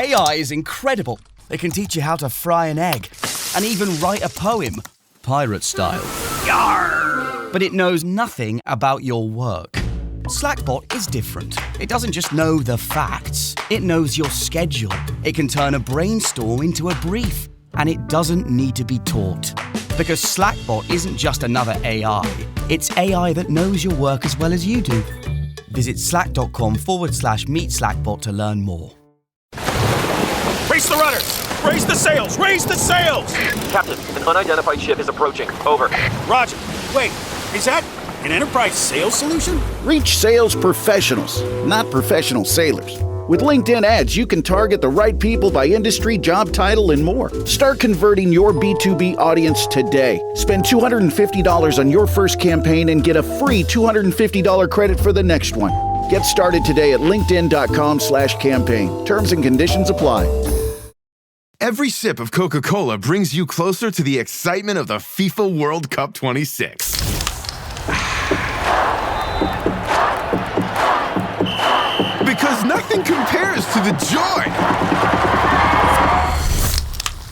AI is incredible. It can teach you how to fry an egg and even write a poem, pirate style. Yarr! But it knows nothing about your work. Slackbot is different. It doesn't just know the facts. It knows your schedule. It can turn a brainstorm into a brief. And it doesn't need to be taught. Because Slackbot isn't just another AI. It's AI that knows your work as well as you do. Visit slack.com/meet Slackbot to learn more. Raise the rudders! Raise the sails! Raise the sails! Captain, an unidentified ship is approaching. Over. Roger. Wait, is that an enterprise sales solution? Reach sales professionals, not professional sailors. With LinkedIn ads, you can target the right people by industry, job title, and more. Start converting your B2B audience today. Spend $250 on your first campaign and get a free $250 credit for the next one. Get started today at linkedin.com/campaign. Terms and conditions apply. Every sip of Coca-Cola brings you closer to the excitement of the FIFA World Cup 26. Because nothing compares to the joy.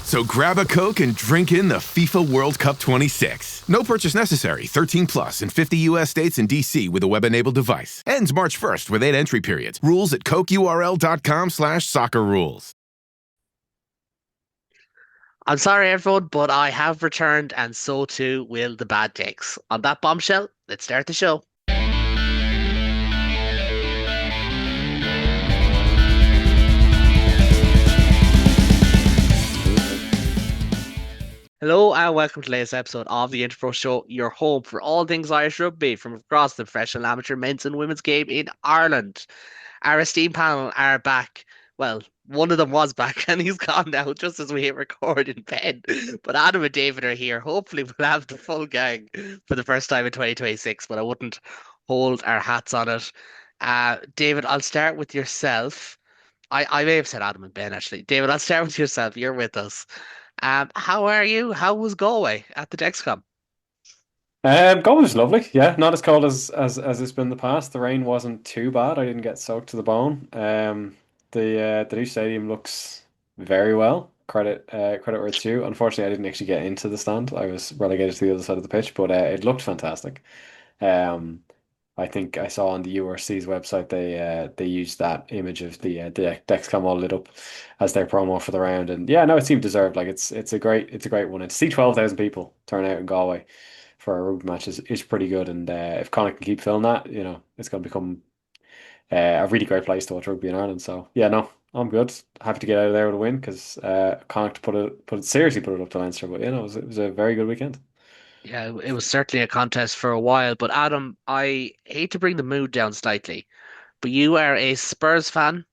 So grab a Coke and drink in the FIFA World Cup 26. No purchase necessary. 13 plus in 50 U.S. states and D.C. with a web-enabled device. Ends March 1st with 8 entry periods. Rules at cokeurl.com/soccer rules. I'm sorry, everyone, but I have returned, and so too will the bad takes. On that bombshell, let's start the show. Hello and welcome to today's episode of the Interpro Show, your home for all things Irish rugby from across the professional, amateur, men's and women's game in Ireland. Our esteemed panel are back. Well, one of them was back and he's gone now just as we hit record in bed. But Adam and David are here. Hopefully we'll have the full gang for the first time in 2026, but I wouldn't hold our hats on it. David, I'll start with yourself. I may have said Adam and Ben actually. David, I'll start with yourself. You're with us. How are you? How was Galway at the Dexcom? Galway was lovely. Yeah, not as cold as it's been in the past. The rain wasn't too bad. I didn't get soaked to the bone. The new stadium looks very well. Credit where it's due. Unfortunately, I didn't actually get into the stand. I was relegated to the other side of the pitch, but it looked fantastic. I think I saw on the URC's website they used that image of the Dexcom all lit up as their promo for the round, and yeah, no, it seemed deserved. Like it's a great one, and to see 12,000 people turn out in Galway for a rugby match is pretty good. And if Connacht can keep filling that, it's going to become a really great place to watch rugby in Ireland. So yeah, no, I'm good. Happy to get out of there with a win because Connacht put it up to Leinster, but it was a very good weekend. Yeah, it was certainly a contest for a while. But Adam, I hate to bring the mood down slightly, but you are a Spurs fan,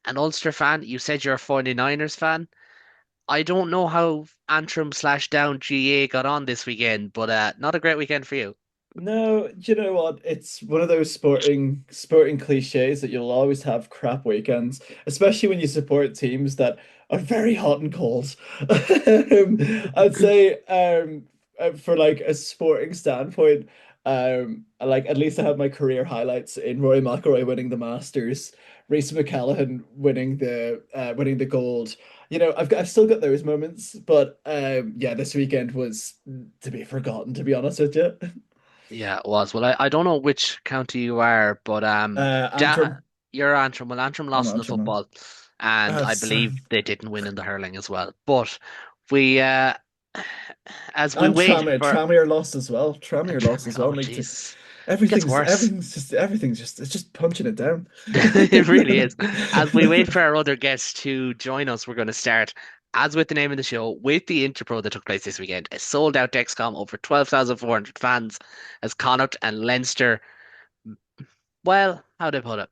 an Ulster fan. You said you're a 49ers fan. I don't know how Antrim/down GA got on this weekend, but not a great weekend for you. No, do you know what? It's one of those sporting cliches that you'll always have crap weekends, especially when you support teams that are very hot and cold. I'd say for like a sporting standpoint, like at least I have my career highlights in Rory McIlroy winning the Masters, Rhys McCallaghan winning the gold. I've still got those moments, but yeah, this weekend was to be forgotten, to be honest with you. Yeah, it was. Well, I don't know which county you are, but Antrim. You're Antrim. Well, Antrim lost in the Antrim, football, and I believe they didn't win in the hurling as well. But we as we And wait for Tranmere lost as well. Tranmere lost as well. Oh, Like, jeez. Gets everything's worse. it's just punching it down. It really is. As we wait for our other guests to join us, we're going to start, as with the name of the show, with the Interpro that took place this weekend. A sold out Dexcom, over 12,400 fans, as Connacht and Leinster, well, how do I put it?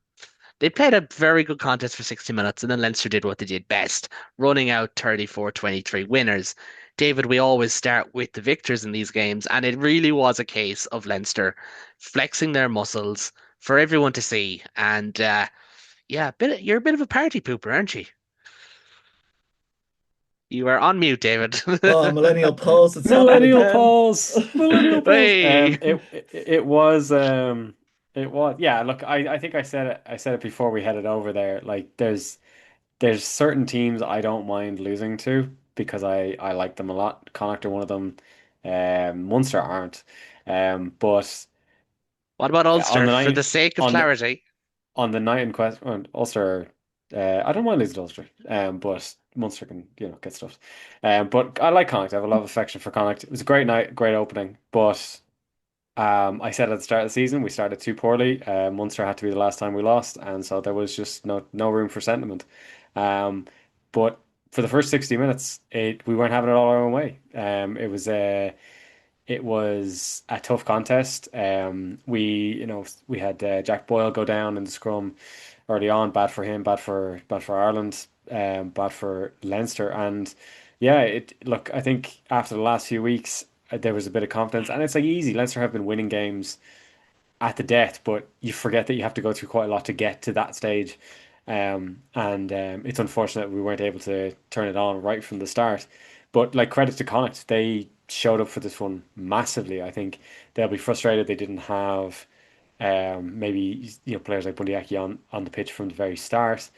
They played a very good contest for 60 minutes, and then Leinster did what they did best, running out 34-23 winners. David, we always start with the victors in these games, and it really was a case of Leinster flexing their muscles for everyone to see. And yeah, you're a bit of a party pooper, aren't you? You are on mute, David. Oh, millennial pause. It's Millennial happening pause. Millennial pause. Hey. It was yeah. Look, I think I said it before we headed over there. Like, there's there's certain teams I don't mind losing to because I like them a lot. Connacht are one of them. Munster aren't. But What about on Ulster? the For night the sake of on the clarity, on the night in question, Ulster, I don't mind losing to Ulster, but Munster can, get stuffed. But I like Connacht. I have a lot of affection for Connacht. It was a great night, great opening, but I said at the start of the season we started too poorly. Munster had to be the last time we lost, and so there was just no room for sentiment. Um, but for the first 60 minutes, we weren't having it all our own way. It was a tough contest. We had Jack Boyle go down in the scrum early on. Bad for him, bad for Ireland, bad for Leinster, and yeah, look. I think after the last few weeks, there was a bit of confidence, and it's like easy. Leinster have been winning games at the death, but you forget that you have to go through quite a lot to get to that stage. And it's unfortunate we weren't able to turn it on right from the start. But like credit to Connacht, they showed up for this one massively. I think they'll be frustrated they didn't have maybe players like Bundy Aki on the pitch from the very start,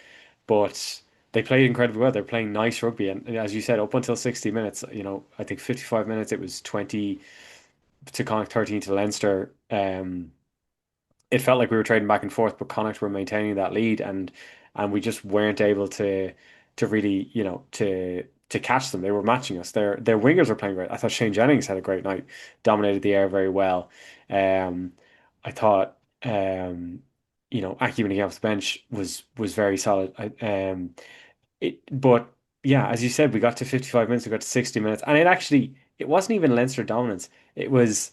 but they played incredibly well. They're playing nice rugby, and as you said, up until 60 minutes, I think 55 minutes it was 20 to Connacht, 13 to Leinster. It felt like we were trading back and forth, but Connacht were maintaining that lead, and we just weren't able to really, to catch them. They were matching us. Their wingers were playing great. I thought Shane Jennings had a great night, dominated the air very well. I thought Aki when he came off the bench was very solid. But yeah, as you said, we got to 55 minutes, we got to 60 minutes, and it wasn't even Leinster dominance. It was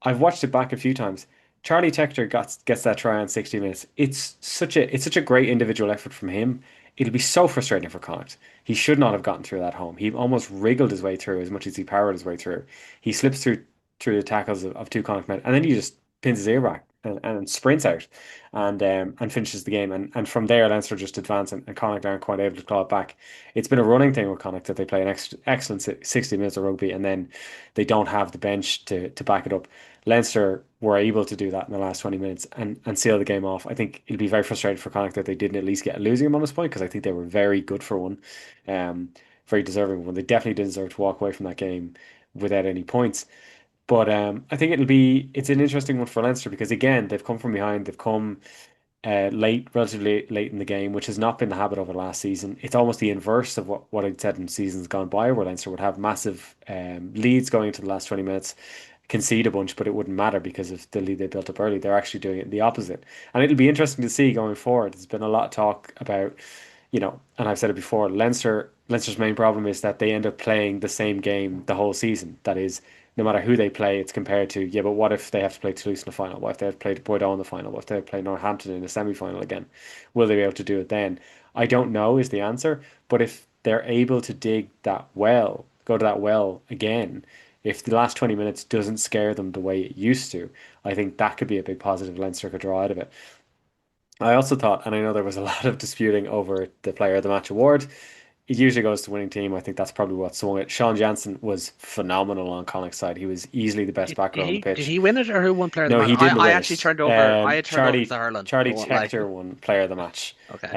I've watched it back a few times. Charlie Tector gets that try on 60 minutes. It's such a great individual effort from him. It'll be so frustrating for Connacht. He should not have gotten through that home. He almost wriggled his way through as much as he powered his way through. He slips through the tackles of two Connacht men, and then he just pins his ear back and sprints out and finishes the game. And from there, Leinster just advance, and Connacht aren't quite able to claw it back. It's been a running thing with Connacht that they play an excellent 60 minutes of rugby, and then they don't have the bench to back it up. Leinster were able to do that in the last 20 minutes and seal the game off. I think it'll be very frustrating for Connacht that they didn't at least get a losing bonus point, because I think they were very good for one, um, very deserving one. They definitely didn't deserve to walk away from that game without any points. But I think it's an interesting one for Leinster, because again they've come from behind, they've come relatively late in the game, which has not been the habit over the last season. It's almost the inverse of what I'd said in seasons gone by, where Leinster would have massive leads going into the last 20 minutes, concede a bunch, but it wouldn't matter because of the lead they built up early. They're actually doing it the opposite. And it'll be interesting to see going forward. There's been a lot of talk about, and I've said it before, Leinster's main problem is that they end up playing the same game the whole season. That is, no matter who they play, it's compared to, yeah, but what if they have to play Toulouse in the final? What if they have to play Bordeaux in the final? What if they have to play Northampton in the semi-final again? Will they be able to do it then? I don't know is the answer, but if they're able to dig that well, go to that well again, if the last 20 minutes doesn't scare them the way it used to, I think that could be a big positive Leinster could draw out of it. I also thought, and I know there was a lot of disputing over the Player of the Match award. It usually goes to winning team. I think that's probably what swung it. Sean Jansen was phenomenal on Connacht's side. He was easily the best backer on the did pitch. he win it, or who won Player of the No, Match? he didn't I win actually it. turned over. I had turned over Charlie to Hurling. I Charlie won't lie. Tector won Player of the Match. Okay.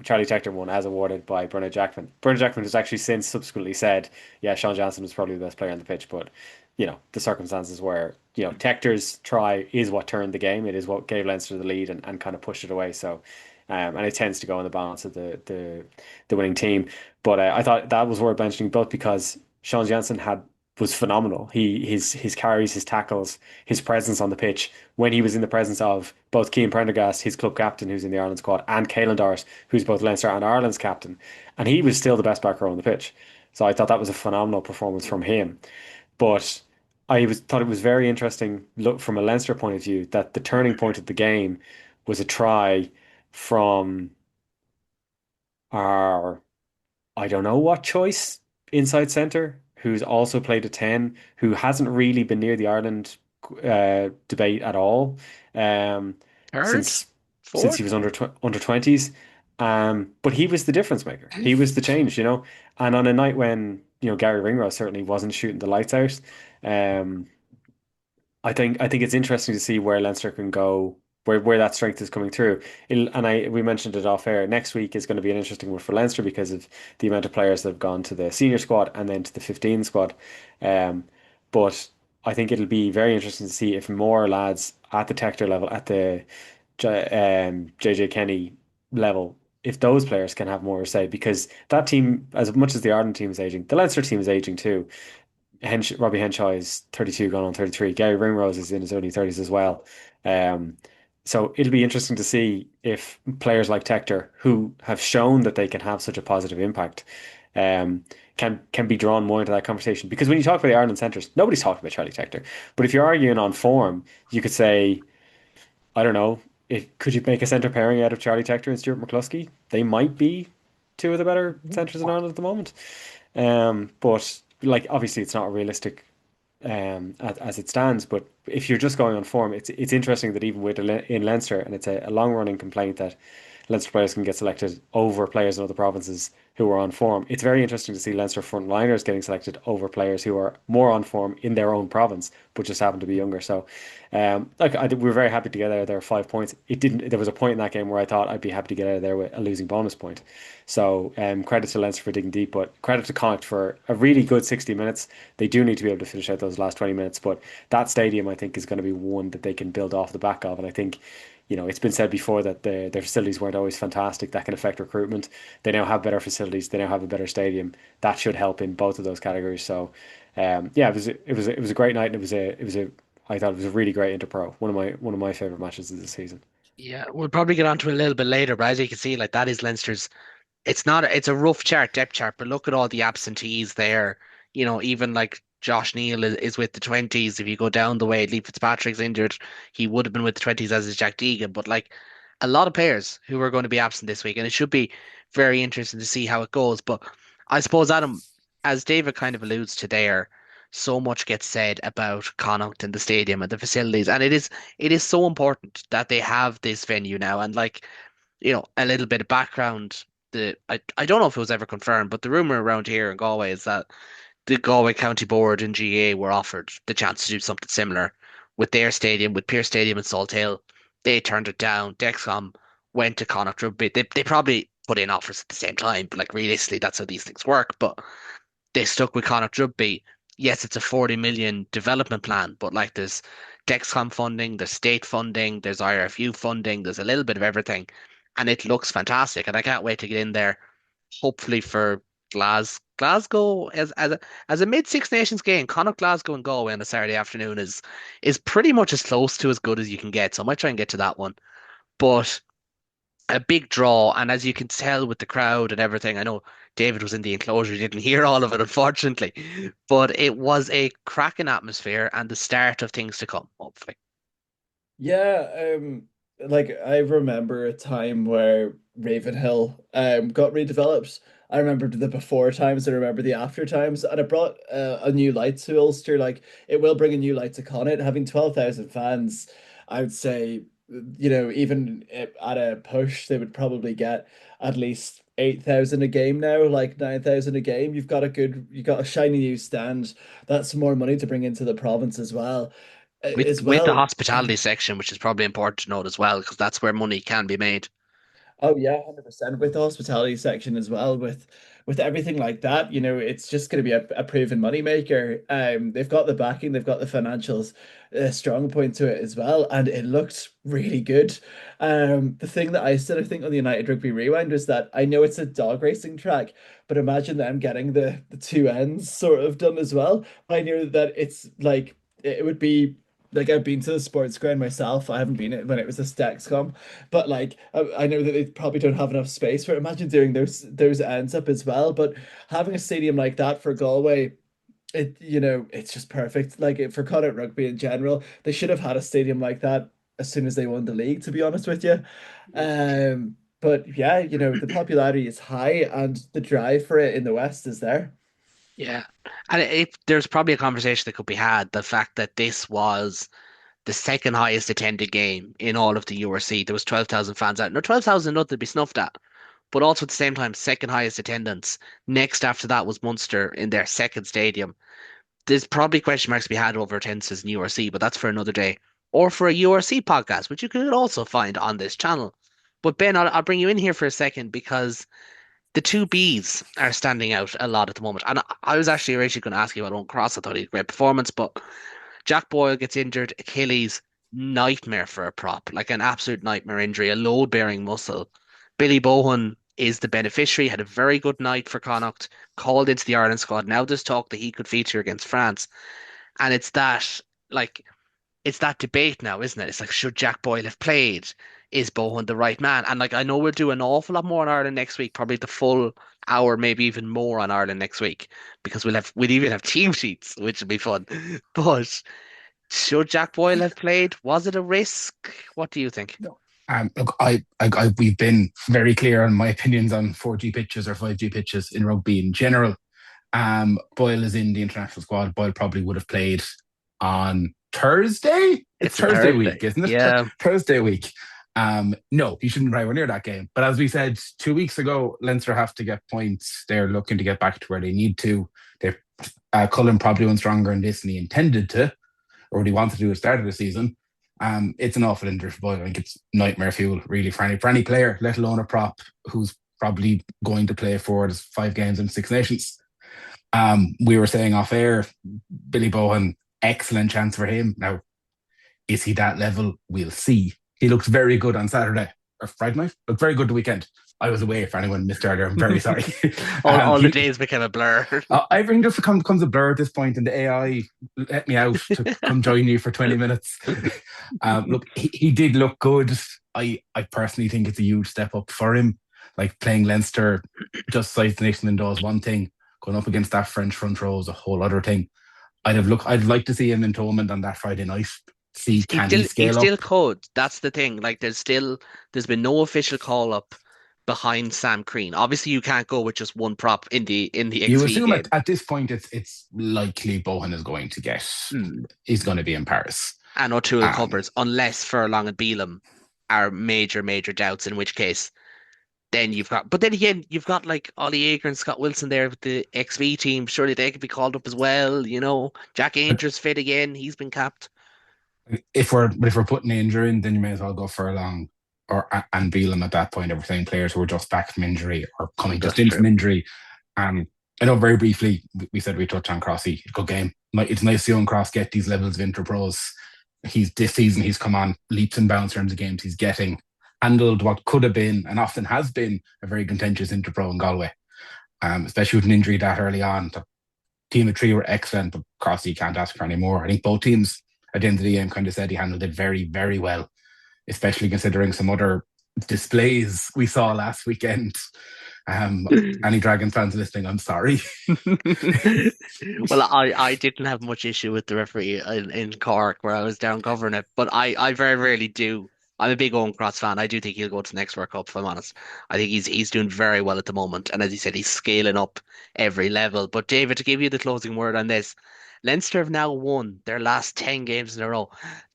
Charlie Tector won as awarded by Bernard Jackman. Bernard Jackman has actually since subsequently said, yeah, Sean Jansen was probably the best player on the pitch, but the circumstances where Tector's try is what turned the game. It is what gave Leinster the lead and kind of pushed it away. So. And it tends to go on the balance of the winning team. But I thought that was worth mentioning, both because Sean Jansen was phenomenal. His carries, his tackles, his presence on the pitch when he was in the presence of both Cian Prendergast, his club captain, who's in the Ireland squad, and Caelan Dart, who's both Leinster and Ireland's captain, and he was still the best backer on the pitch. So I thought that was a phenomenal performance from him. But thought it was very interesting, look from a Leinster point of view, that the turning point of the game was a try from our, I don't know what choice, inside centre, who's also played a 10, who hasn't really been near the Ireland debate at all, Third, since he fourth. was under 20s. But he was the difference maker. He was the change, And on a night when, Gary Ringrose certainly wasn't shooting the lights out, I think it's interesting to see where Leinster can go where that strength is coming through. We mentioned it off air. Next week is going to be an interesting one for Leinster because of the amount of players that have gone to the senior squad and then to the 15 squad. Um, but I think it'll be very interesting to see if more lads at the Tector level, at the JJ Kenny level, if those players can have more say, because that team, as much as the Ireland team is aging, the Leinster team is aging too. Robbie Henshaw is 32, going on 33. Gary Ringrose is in his early 30s as well. Um, so it'll be interesting to see if players like Tector, who have shown that they can have such a positive impact, um, can be drawn more into that conversation. Because when you talk about the Ireland centres, nobody's talking about Charlie Tector. But if you're arguing on form, you could say, I don't know, could you make a centre pairing out of Charlie Tector and Stuart McCluskey? They might be two of the better centres in Ireland at the moment. But like obviously it's not realistic as it stands. But if you're just going on form, it's interesting that even in Leinster, and it's a long running complaint that Leinster players can get selected over players in other provinces who are on form. It's very interesting to see Leinster frontliners getting selected over players who are more on form in their own province, but just happen to be younger. So, we were very happy to get out of there 5 points. It didn't. There was a point in that game where I thought I'd be happy to get out of there with a losing bonus point. So, credit to Leinster for digging deep, but credit to Connacht for a really good 60 minutes. They do need to be able to finish out those last 20 minutes, but that stadium I think is going to be one that they can build off the back of, and I think it's been said before that their facilities weren't always fantastic. That can affect recruitment. They now have better facilities. They now have a better stadium. That should help in both of those categories. So, it was a great night, and I thought it was a really great Interpro. One of my favorite matches of the season. Yeah, we'll probably get onto it a little bit later, but as you can see, like that is Leinster's. It's a rough chart, depth chart, but look at all the absentees there. Even like Josh Neal is with the 20s. If you go down the way, Lee Fitzpatrick's injured. He would have been with the 20s, as is Jack Deegan. But like a lot of players who are going to be absent this week, and it should be very interesting to see how it goes. But I suppose, Adam, as David kind of alludes to there, so much gets said about Connacht and the stadium and the facilities, and it is so important that they have this venue now. And like, a little bit of background. I don't know if it was ever confirmed, but the rumor around here in Galway is that the Galway County Board and GA were offered the chance to do something similar with their stadium, with Pierce Stadium in Salthill. They turned it down. Dexcom went to Connacht Rugby. They probably put in offers at the same time, but like realistically, that's how these things work. But they stuck with Connacht Rugby. Yes, it's a 40 million development plan, but like there's Dexcom funding, there's state funding, there's IRFU funding, there's a little bit of everything, and it looks fantastic. And I can't wait to get in there, hopefully for Glasgow as a mid Six Nations game. Connacht, Glasgow, and Galway on a Saturday afternoon is pretty much as close to as good as you can get. So I might try and get to that one, but a big draw. And as you can tell with the crowd and everything, I know David was in the enclosure, he didn't hear all of it, unfortunately, but it was a cracking atmosphere and the start of things to come, hopefully. Yeah, like I remember a time where Ravenhill got redeveloped. I remember the before times, I remember the after times, and it brought a new light to Ulster. Like it will bring a new light to Connacht. Having 12,000 fans, I would say, even at a push, they would probably get at least 8,000 a game now, like 9,000 a game. You got a shiny new stand. That's more money to bring into the province as well. With the hospitality section, which is probably important to note as well, because that's where money can be made. Oh yeah, 100% with the hospitality section as well, with everything like that, it's just going to be a proven moneymaker. They've got the backing, they've got the financials, strong point to it as well, and it looked really good. The thing that I said, I think on the United Rugby Rewind was that I know it's a dog racing track, but imagine them getting the two ends sort of done as well. I knew that it's like it would be like I've been to the sports ground myself. I haven't been it when it was a Stexcom, but like I know that they probably don't have enough space for it. Imagine doing those ends up as well. But having a stadium like that for Galway, it's just perfect. Like for Connacht Rugby in general, they should have had a stadium like that as soon as they won the league, to be honest with you. But yeah, the popularity is high and the drive for it in the West is there. Yeah. And there's probably a conversation that could be had. The fact that this was the second highest attended game in all of the URC. There was 12,000 fans out. No, 12,000 nothing to be snuffed at. But also at the same time, second highest attendance. Next after that was Munster in their second stadium. There's probably question marks to be had over attendances in URC, but that's for another day. or for a URC podcast, which you can also find on this channel. But Ben, I'll bring you in here for a second because the two Bs are standing out a lot at the moment. And I was actually originally going to ask you about Owen Cross. I thought he had a great performance, but Jack Boyle gets injured, Achilles, nightmare for a prop, like an absolute nightmare injury, a load bearing muscle. Billy Bowen is the beneficiary, had a very good night for Connacht, called into the Ireland squad. Now there's talk that he could feature against France. And like, it's that debate now, isn't it? It's like, should Jack Boyle have played? Is Bowen the right man? And like, I know we'll do an awful lot more on Ireland next week, probably the full hour, maybe even more on Ireland next week, because we'll even have team sheets, which will be fun. But should Jack Boyle have played? Was it a risk? What do you think? Look, we've been very clear on my opinions on 4G pitches or 5G pitches in rugby in general. Boyle is in the international squad. Boyle probably would have played on Thursday. It's Thursday week, isn't it? Yeah. Thursday week. No, he shouldn't be near that game. But as we said 2 weeks ago, Leinster have to get points. They're looking to get back to where they need to. Cullen probably went stronger in this than he intended to, or what he wanted to do at the start of the season. It's an awful injury for Boyle. I think it's nightmare fuel, really, for any player, let alone a prop who's probably going to play for 5 games in 6 Nations. We were saying off air, Billy Bowen, excellent chance for him. Now, is he that level? We'll see. He looked very good on Saturday or Friday night. Looked very good the weekend. I was away for anyone missed earlier. I'm very sorry. all the days became a blur. Everything just becomes a blur at this point, and the AI let me out to come join you for 20 minutes. Look, he did look good. I personally think it's a huge step up for him. Like, playing Leinster just sides the nation window is one thing. Going up against that French front row is a whole other thing. I'd like to see him in Thomond on that Friday night. See, can he scale up? He still could. That's the thing. Like, there's been no official call up behind Sam Crean. Obviously, you can't go with just one prop in the XV You assume game. at this point it's likely Bowen is going to get. He's going to be in Paris. And O'Toole covers, unless Furlong and Beelum are major doubts. In which case, then you've got. But then again, you've got like Ollie Ager and Scott Wilson there with the XV team. Surely they could be called up as well. You know, Jack Ainger's fit again. He's been capped. If we're putting Ainger in, then you may as well go Furlong and Beelum at that point. If we're saying players who are just back from injury or coming just in from injury. I know very briefly we said we touched on Crossy. Good game. It's nice to see Cross get these levels of interpros. This season he's come on leaps and bounds in terms of games he's getting. Handled what could have been and often has been a very contentious interpro in Galway, especially with an injury that early on. The team of 3 were excellent, but Crossy can't ask for any more. I think both teams at the end of the game kind of said he handled it very, very well, especially considering some other displays we saw last weekend. Any Dragons fans listening, I'm sorry. Well, I didn't have much issue with the referee in Cork where I was down covering it, but I very rarely do. I'm a big Owen Cross fan. I do think he'll go to the next World Cup, if I'm honest. I think he's doing very well at the moment. And as you said, he's scaling up every level. But David, to give you the closing word on this, Leinster have now won their last 10 games in a row.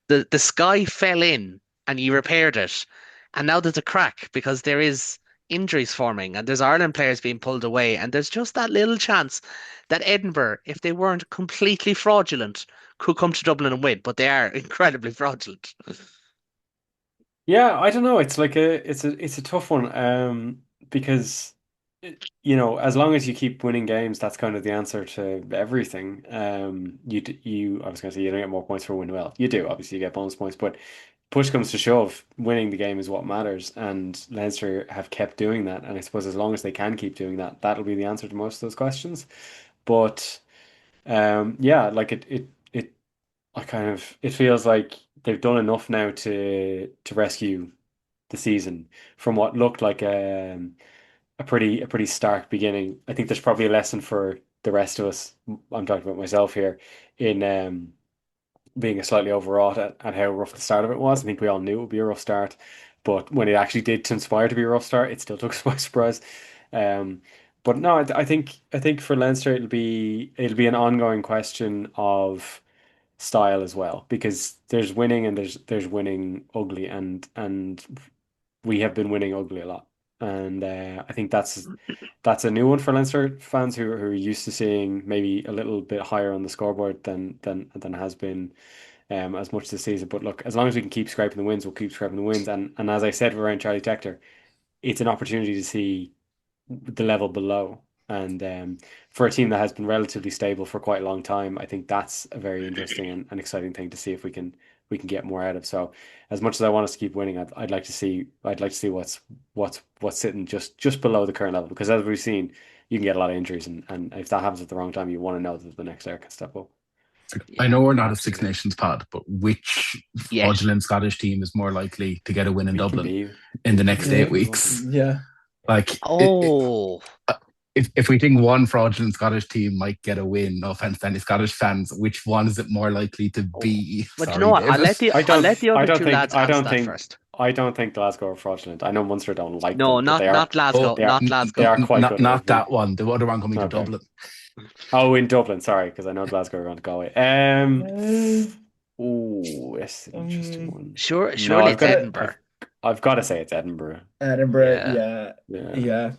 The sky fell in and you repaired it. And now there's a crack because there is injuries forming and there's Ireland players being pulled away. And there's just that little chance that Edinburgh, if they weren't completely fraudulent, could come to Dublin and win. But they are incredibly fraudulent. Yeah, I don't know. It's like it's a tough one, because as long as you keep winning games, that's kind of the answer to everything. I was going to say you don't get more points for winning well. You do, obviously, you get bonus points, but push comes to shove, winning the game is what matters, and Leinster have kept doing that. And I suppose as long as they can keep doing that, that'll be the answer to most of those questions. But yeah, like it feels like they've done enough now to rescue the season from what looked like a pretty stark beginning. I think there's probably a lesson for the rest of us. I'm talking about myself here in being slightly overwrought at how rough the start of it was. I think we all knew it would be a rough start, but when it actually did transpire to be a rough start, it still took us by surprise. But no, I think for Leinster it'll be an ongoing question of style as well, because there's winning and there's winning ugly, and we have been winning ugly a lot, and I think that's a new one for Leinster fans who are used to seeing maybe a little bit higher on the scoreboard than has been as much this season. But look, as long as we can keep scraping the wins, we'll keep scraping the wins. And as I said around Charlie Tector, it's an opportunity to see the level below. And for a team that has been relatively stable for quite a long time, I think that's a very interesting and exciting thing to see if we can get more out of. So as much as I want us to keep winning, I'd like to see what's sitting just below the current level, because as we've seen, you can get a lot of injuries, and if that happens at the wrong time, you want to know that the next player can step up. I know we're not a Six absolutely. Nations pod, but which Yes. fraudulent Scottish team is more likely to get a win in We can Dublin be in the next Yeah. 8 weeks? Yeah. Like, Oh, if we think one fraudulent Scottish team might get a win, no offense to any Scottish fans, which one is it more likely to be? but you Sorry, know what? I'll David. let the I I'll let the I other don't two think lads answer that first. I don't think Glasgow are fraudulent. I know Munster don't like No, them, but not Oh, Glasgow, they are not they Glasgow. are quite good at not rugby. that one. The other one coming to Okay. Dublin. Oh, in Dublin, sorry, because I know Glasgow are going to go away. Uh, Oh, that's an interesting um, one. Sure, No, surely it's uh, Edinburgh. I've got to say it's Edinburgh. Edinburgh. Yeah, Yeah. Yeah, Yeah.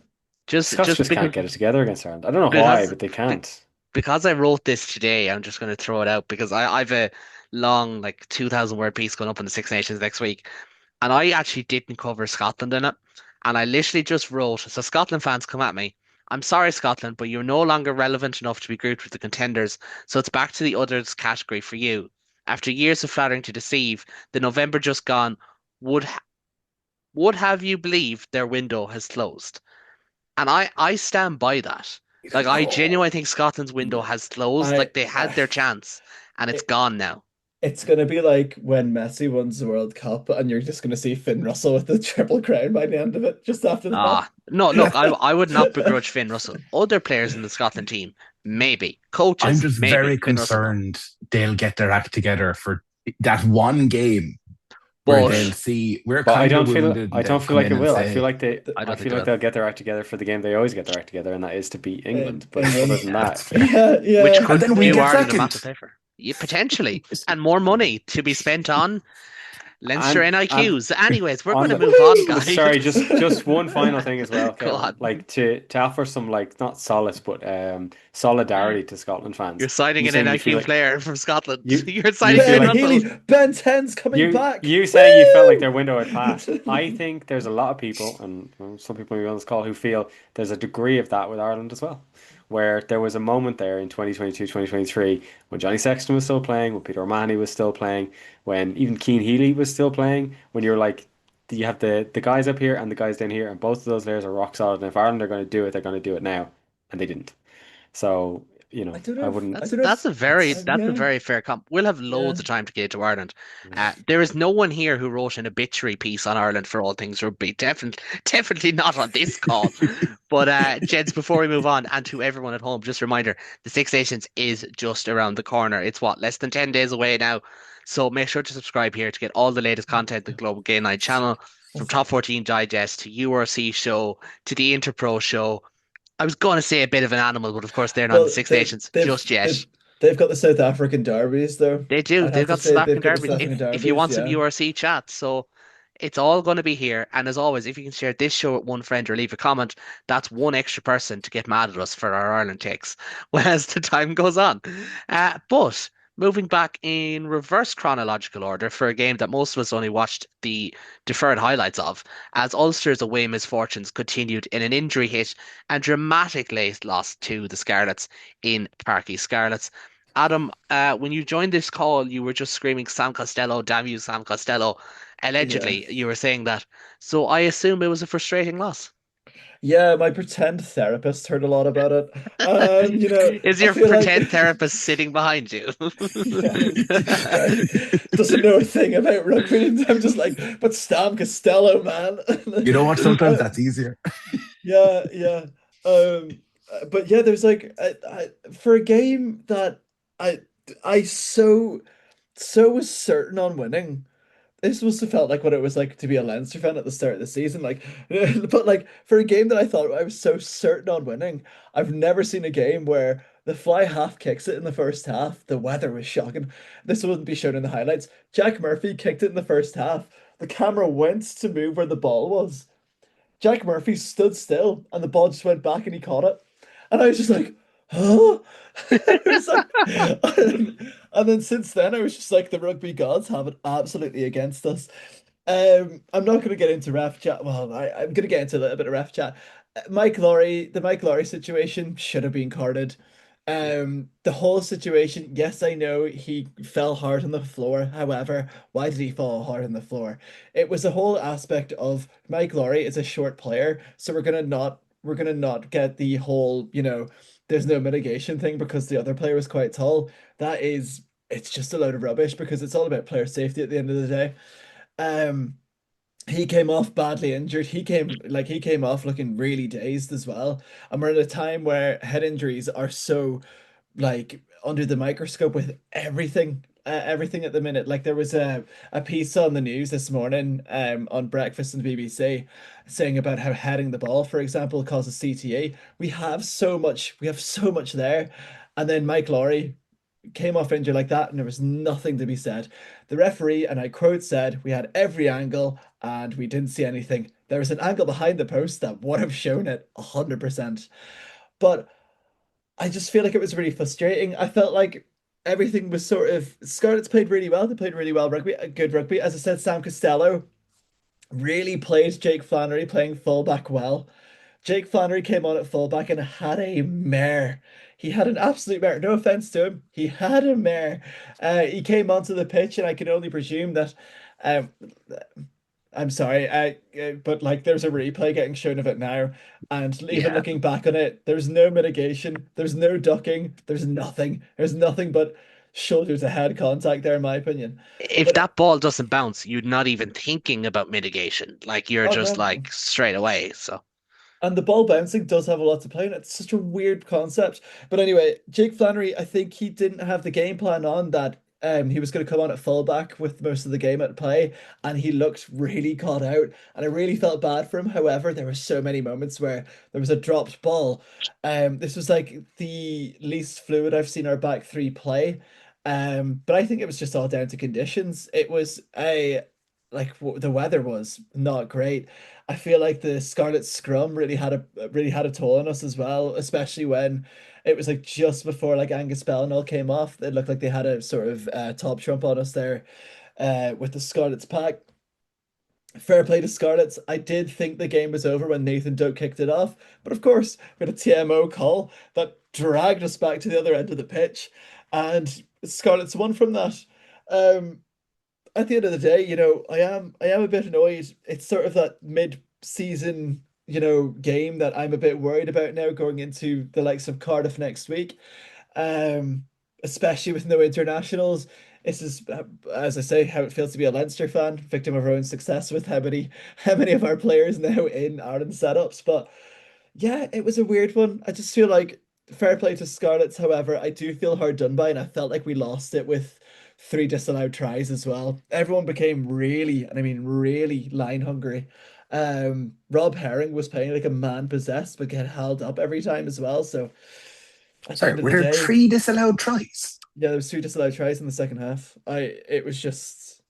Scots just just can't get it together against Ireland. I don't know why, because but they be- can't. because I wrote this today, I'm just going to throw it out because I've a long, like 2,000 word piece going up in the Six Nations next week, and I actually didn't cover Scotland in it, and I literally just wrote, so Scotland fans come at me. I'm sorry, Scotland, but you're no longer relevant enough to be grouped with the contenders, so it's back to the others category for you. After years of flattering to deceive, the November just gone would would have you believe their window has closed. And I stand by that. Like I genuinely think Scotland's window has closed. I, Like they had I their chance and it's it, gone now. it's gonna be like when Messi wins the World Cup and you're just gonna see Finn Russell with the Triple Crown by the end of it, just after Ah, no, look, I would not that. begrudge Finn Russell. Other players in the Scotland team, maybe. I'm Coaches, just maybe. very Finn Russell, no. concerned they'll get their act together for that one game where they'll But see we're But kind of wounded I and they'll don't feel come like in it and will. say, I I don't think feel they like will. they'll get their act together for the game they always get their act together, and that is to beat England. But other England. than yeah, that's that, fair. Yeah, Which yeah. And could then we do get Ireland a second. massive favour. Yeah, potentially. And more money to be spent on Leinster and NIQs. Anyways, we're going on to the move on, sorry, guys. just one final thing as well, Go Kevin. on. Like to offer some, like, not solace but solidarity to Scotland You're fans. signing You an saying you feel NIQ like player from Scotland. you You're you signing feel Finn Ben like Russell. Healy, Ben 10's coming back. you saying you felt like Woo! their window had passed. I think there's a lot of people, and well, some people maybe on this call, who feel there's a degree of that with Ireland as well, where there was a moment there in 2022, 2023, when Johnny Sexton was still playing, when Peter O'Mahony was still playing, when even Keane Healy was still playing, when you're like, you have the guys up here and the guys down here, and both of those layers are rock solid. And if Ireland are going to do it, they're going to do it now, and they didn't. So, I don't I know. wouldn't. I That's don't know that's if a very that's a yeah, very fair comp. We'll have yeah. loads of time to get to Ireland. There is no one here who wrote an obituary piece on Ireland for all things rugby. Definitely not on this call. But gents, before we move on, and to everyone at home, just a reminder: the Six Nations is just around the corner. It's what, less than 10 days away now. So make sure to subscribe here to get all the latest content. The Global Game Night channel, from Top 14 Digest to URC show to the Interpro show. I was going to say a bit of an animal, but of course they're not in the Well, Six Nations just yet. they've got the South African derbies though. They do. I'd They've have to got South say African they've got the derbies. South African If you derbies. want some Yeah. URC chat, so it's all going to be here. And as always, if you can share this show with one friend or leave a comment, that's one extra person to get mad at us for our Ireland takes as the time goes on. But moving back in reverse chronological order for a game that most of us only watched the deferred highlights of, as Ulster's away misfortunes continued in an injury hit and dramatic late loss to the Scarlets in Parky Scarlets. Adam, when you joined this call, you were just screaming Sam Costello, damn you, Sam Costello. Yeah. Allegedly, you were saying that. So I assume it was a frustrating loss. Yeah, my pretend therapist heard a lot about it. Is I your feel like pretend therapist sitting behind you? yeah, Jesus Christ. Doesn't know a thing about rugby. And I'm just like, but Stam Costello, man. You know what? Sometimes Uh, that's easier. yeah, yeah. But yeah, there's like for a game that I I so was certain on winning. This must have felt like what it was like to be a Leinster fan at the start of the season. Like, but like for a game that I thought I was so certain on winning, I've never seen a game where the fly half kicks it in the first half. The weather was shocking. This wouldn't be shown in the highlights. Jack Murphy kicked it in the first half. The camera went to move where the ball was. Jack Murphy stood still and the ball just went back and he caught it. And I was just like, huh? I was like, And then since then, I was just like, the rugby gods have it absolutely against us. I'm not going to get into ref chat. Well, I'm going to get into a little bit of ref chat. The Mike Laurie situation should have been carded. The whole situation, yes, I know he fell hard on the floor. However, why did he fall hard on the floor? It was a whole aspect of Mike Laurie is a short player, so we're gonna not get the whole, there's no mitigation thing because the other player was quite tall. That is, it's just a load of rubbish because it's all about player safety at the end of the day. Um, he came off badly injured. He came off looking really dazed as well. And we're at a time where head injuries are so like under the microscope with everything at the minute. Like there was a piece on the news this morning on Breakfast and the BBC saying about how heading the ball, for example, causes CTE. We have so much there. And then Mike Laurie came off injured like that, and there was nothing to be said. The referee, and I quote, said, "We had every angle and we didn't see anything. There was an angle behind the post that would have shown it 100%." But I just feel like it was really frustrating. I felt like everything was sort of Scarlets played really well. They played really well rugby, good rugby. As I said, Sam Costello really played Jake Flannery playing fullback well. Jake Flannery came on at fullback and had a mare. He had an absolute mare. No offense to him, he had a mare. He came onto the pitch, and I can only presume that. Um, I'm sorry, but like there's a replay getting shown of it now, and even Yeah. looking back on it, there's no mitigation, there's no ducking, there's nothing but shoulder to head contact there, in my opinion. If But that ball doesn't bounce, you're not even thinking about mitigation. Like you're oh just no. like straight away. So And the ball bouncing does have a lot to play in it. It's such a weird concept. But anyway, Jake Flannery, I think he didn't have the game plan on that. He was going to come on at fullback with most of the game at play, and he looked really caught out. And I really felt bad for him. However, there were so many moments where there was a dropped ball. This was like the least fluid I've seen our back three play. But I think it was just all down to conditions. It was the weather was not great. I feel like the Scarlet Scrum really had a toll on us as well, especially when it was like just before like Angus Bellinall came off. It looked like they had a sort of top trump on us there, with the Scarlets pack. Fair play to Scarlets. I did think the game was over when Nathan Doak kicked it off, but of course we had a TMO call that dragged us back to the other end of the pitch, and Scarlets won from that. Um, at the end of the day, I am a bit annoyed. It's sort of that mid-season, game that I'm a bit worried about now going into the likes of Cardiff next week. Um, Especially with no internationals. This is, as I say, how it feels to be a Leinster fan, victim of our own success with how many of our players now in Ireland setups. But yeah, it was a weird one. I just feel like fair play to Scarlets. However, I do feel hard done by, and I felt like we lost it with three disallowed tries as well. Everyone became really, and I mean really, line hungry. Rob Herring was playing like a man possessed, but get held up every time as well. So at the Sorry, end of were the there day, three disallowed tries? yeah, there was three disallowed tries in the second half. It was just,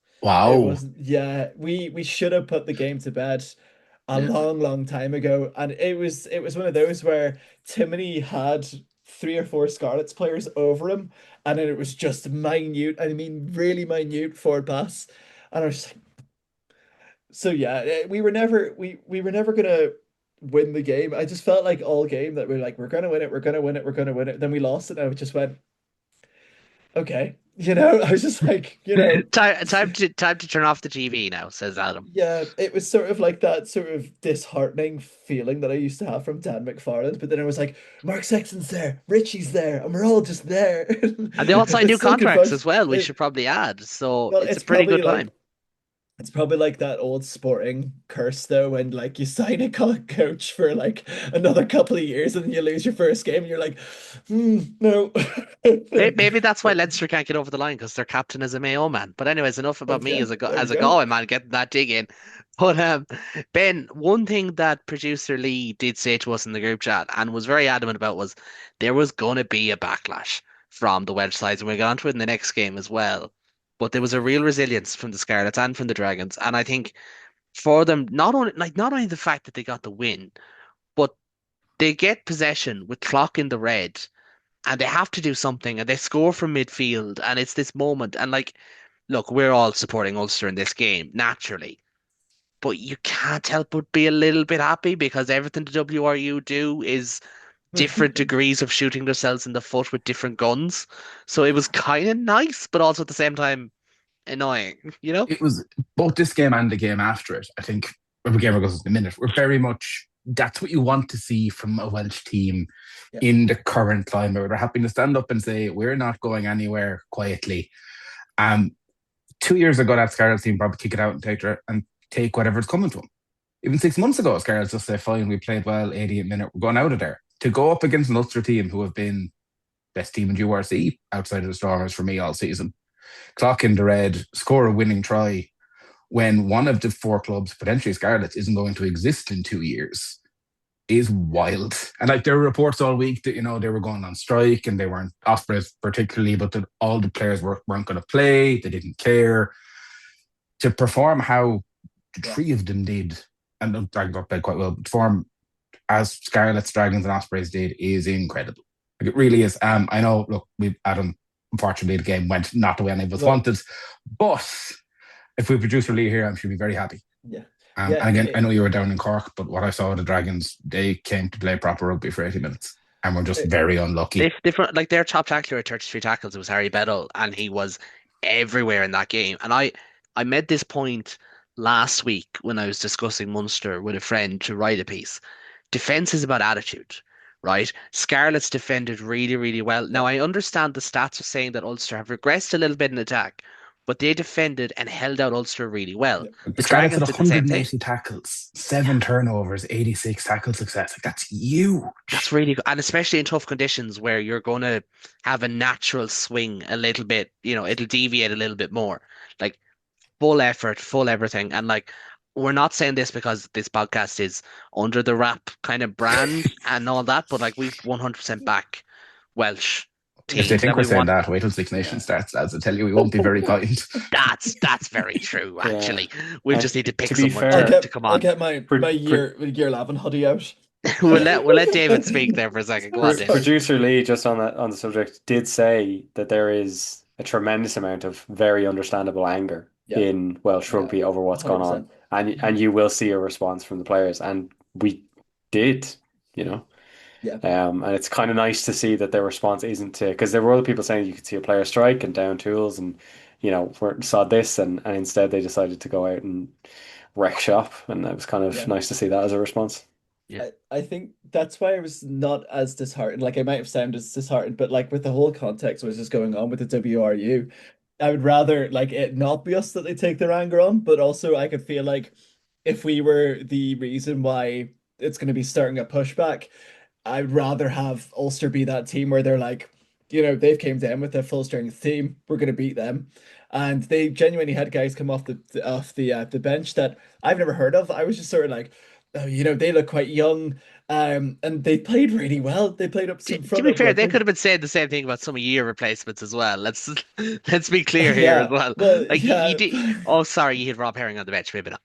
it Wow. was, yeah, we should have put the game to bed a yeah. long, long time ago. And it was one of those where Timony had three or four Scarlets players over him, and then it was just minute, I mean really minute forward pass. And I was just like, so yeah, we were never gonna win the game. I just felt like all game that we're like, we're gonna win it, we're gonna win it, we're gonna win it. Then we lost it, and I just went, okay. I was just like, Time to turn off the TV now, says Adam. yeah, it was sort of like that sort of disheartening feeling that I used to have from Dan McFarland. But then I was like, Mark Sexton's there, Richie's there, and we're all just there. And they all signed new It's so good contracts vibes. as well, we should probably add. So Well, it's a pretty good time. it's probably like that old sporting curse though, when like you sign a coach for like another couple of years and then you lose your first game and you're like, no. Maybe that's why Leinster can't get over the line because their captain is a Mayo man. But anyways, enough about me Okay, as a there you as a go. Galway man getting that dig in. But Ben, one thing that producer Lee did say to us in the group chat and was very adamant about was there was gonna be a backlash from the Welsh sides, and we got onto it in the next game as well. But there was a real resilience from the Scarlets and from the Dragons, and I think for them, not only the fact that they got the win, but they get possession with clock in the red. and they have to do something, and they score from midfield, and it's this moment. And like, look, we're all supporting Ulster in this game, naturally, but you can't help but be a little bit happy because everything the WRU do is different degrees of shooting themselves in the foot with different guns. So it was kind of nice, but also at the same time annoying, you know? It was both this game and the game after it. I think when the game goes in a minute, we're very much that's what you want to see from a Welsh team in the current climate. We're happy to stand up and say we're not going anywhere quietly. 2 years ago, that Scarlet team probably kick it out and take whatever's coming to them. Even 6 months ago, Scarlet just say, "Fine, we played well, 88 minute, we're going out of there." To go up against an Ulster team who have been best team in URC outside of the Stormers for me all season, clock in the red, score a winning try when one of the four clubs, potentially Scarlets, isn't going to exist in 2 years is wild. And like there were reports all week that, they were going on strike and they weren't, Ospreys particularly, but that all the players weren't going to play. They didn't care. To perform how the three of them did, and the Dragons got played quite well, perform as Scarlets, Dragons and Ospreys did is incredible. Like it really is. I know, look, Adam, unfortunately the game went not the way any of us wanted, but if we producer Lee here, I'm sure he'll be very happy. Yeah. And again, I know you were down in Cork, but what I saw of the Dragons, they came to play proper rugby for 80 minutes and were just very unlucky. Different, like their top tackler at 33 tackles, it was Harry Bedell, and he was everywhere in that game. And I made this point last week when I was discussing Munster with a friend to write a piece. Defense is about attitude, right? Scarlets defended really, really well. Now, I understand the stats are saying that Ulster have regressed a little bit in attack, but they defended and held out Ulster really well. The Scarlets Dragons had did the same thing. 180 tackles, 7 turnovers, 86 tackle success. Like, that's huge. That's really good. And especially in tough conditions where you're going to have a natural swing a little bit, it'll deviate a little bit more. Like full effort, full everything. And like, we're not saying this because this podcast is under the wrap kind of brand and all that, but like we 100% back Welsh teams. If they think we're saying that, wait till Six Nations starts, lads. I tell you, we won't be very kind. That's very true, actually. We'll just need to pick to someone to come on. I'll get my year 11 hoodie out. we'll let David speak there for a second. Go on, David. Producer Lee, just on the subject, did say that there is a tremendous amount of very understandable anger in Welsh rugby over what's 100%. Gone on, and you will see a response from the players, and we did, and it's kind of nice to see that their response isn't to, because there were other people saying you could see a player strike and down tools, and saw this, and instead they decided to go out and wreck shop, and it was kind of nice to see that as a response. Yeah, I think that's why I was not as disheartened. Like I might have sounded disheartened, but like with the whole context what was just going on with the WRU, I would rather like it not be us that they take their anger on, but also I could feel like if we were the reason why it's going to be starting a pushback, I'd rather have Ulster be that team where they're like, they've came down with their full strength team, we're going to beat them, and they genuinely had guys come off the bench that I've never heard of. I was just sort of like, oh, they look quite young. And they played really well. They played up some front. To be fair, they could have been saying the same thing about some of year replacements as well. Let's be clear here as well. Like he did. Oh, sorry, you hit Rob Herring on the bench. Maybe not.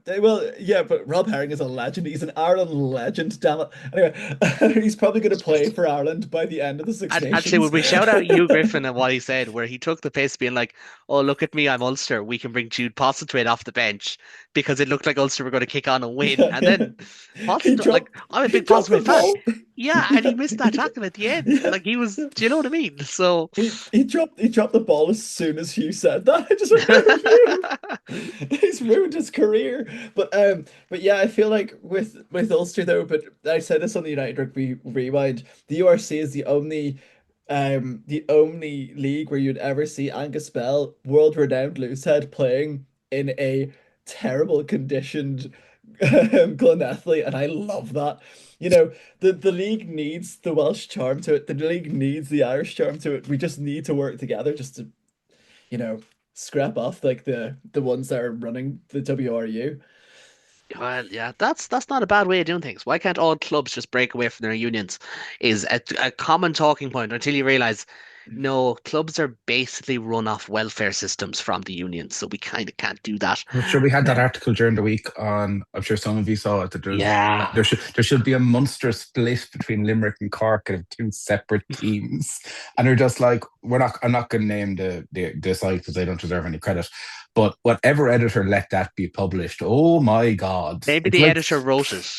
But Rob Herring is a legend. He's an Ireland legend. Damn it. Anyway, he's probably going to play for Ireland by the end of the Six Nations. Actually, would we shout out Hugh Griffin and what he said, where he took the piss, being like, "Oh, look at me, I'm Ulster. We can bring Jude Postlethwaite off the bench because it looked like Ulster were going to kick on and win." And then Postlethwaite, I'm a big Postlethwaite fan. Yeah, and he missed that tackle at the end. Like he was, do you know what I mean? So he dropped the ball as soon as Hugh said that. I just went, he's ruined his career. But yeah, I feel like with Ulster though. But I said this on the United Rugby Rewind. The URC is the only league where you'd ever see Angus Bell, world-renowned loosehead, playing in a terrible conditioned Glenethley, and I love that. The league needs the Welsh charm to it. The league needs the Irish charm to it. We just need to work together just to, scrap off like the ones that are running the WRU. Well, yeah, that's not a bad way of doing things. Why can't all clubs just break away from their unions? Is a common talking point until you realize No, clubs are basically run off welfare systems from the unions, so we kind of can't do that. I'm sure we had that article during the week on. I'm sure some of you saw it. That Yeah, there should be a Munster split between Limerick and Cork and two separate teams, and they're just like we're not. I'm not going to name the site because they don't deserve any credit. But whatever editor let that be published, oh my God, maybe the editor wrote it.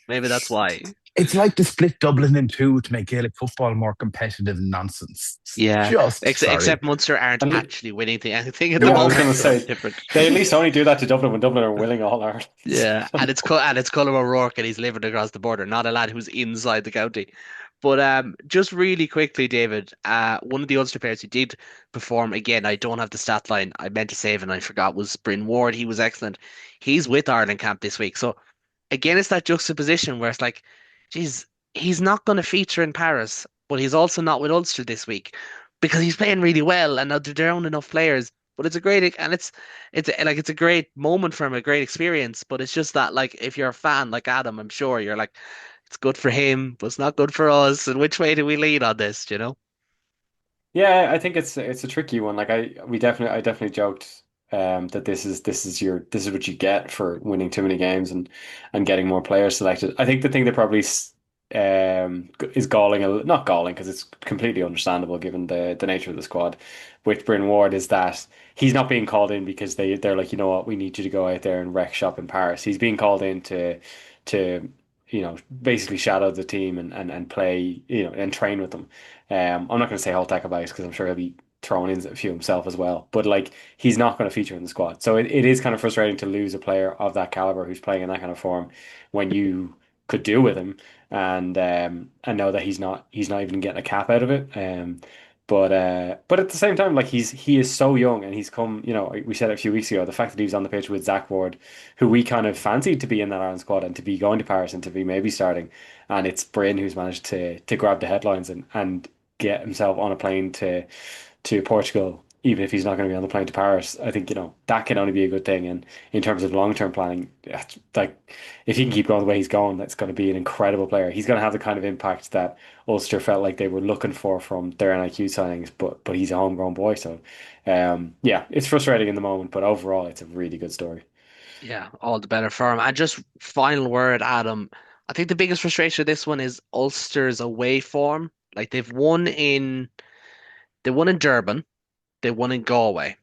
Maybe that's why. it's like to split Dublin in two to make Gaelic football more competitive nonsense. Yeah, Just sorry. except Munster aren't And actually winning anything at the yeah, I was moment, going to so it's say different. they at least only do that to Dublin when Dublin are winning all Ireland. Yeah, and it's Colm O'Rourke, and he's living across the border, not a lad who's inside the county. But just really quickly, David, one of the Ulster players who did perform again, I don't have the stat line. I meant to save and I forgot was Bryn Ward. He was excellent. He's with Ireland camp this week, so again, it's that juxtaposition where it's like, geez, he's not going to feature in Paris, but he's also not with Ulster this week because he's playing really well, and now they're down enough players. But it's a great, and it's a great moment for him, a great experience. But it's just that, like, if you're a fan like Adam, I'm sure you're like, it's good for him, but it's not good for us. And which way do we lean on this? You know? Yeah, I think it's a tricky one. Like I definitely joked that this is what you get for winning too many games and getting more players selected. I think the thing that probably is galling, not galling because it's completely understandable given the nature of the squad with Bryn Ward is that he's not being called in because they're like, you know what, we need you to go out there and wreck shop in Paris. He's being called in to basically shadow the team and play, and train with them. I'm not going to say hold tack advice because I'm sure he'll be throwing in a few himself as well. But like he's not going to feature in the squad. So it is kind of frustrating to lose a player of that caliber who's playing in that kind of form when you could do with him and know that he's not even getting a cap out of it. But at the same time, like he is so young and he's come, we said it a few weeks ago, the fact that he was on the pitch with Zach Ward, who we kind of fancied to be in that Ireland squad and to be going to Paris and to be maybe starting. And it's Bryn who's managed to grab the headlines and get himself on a plane to Portugal, even if he's not going to be on the plane to Paris. I think, that can only be a good thing. And in terms of long-term planning, like if he can keep going the way he's going, that's going to be an incredible player. He's going to have the kind of impact that Ulster felt like they were looking for from their NIQ signings, but he's a homegrown boy. So, yeah, it's frustrating in the moment, but overall, it's a really good story. Yeah, all the better for him. And just final word, Adam. I think the biggest frustration of this one is Ulster's away form. Like they won in Durban, they won in Galway,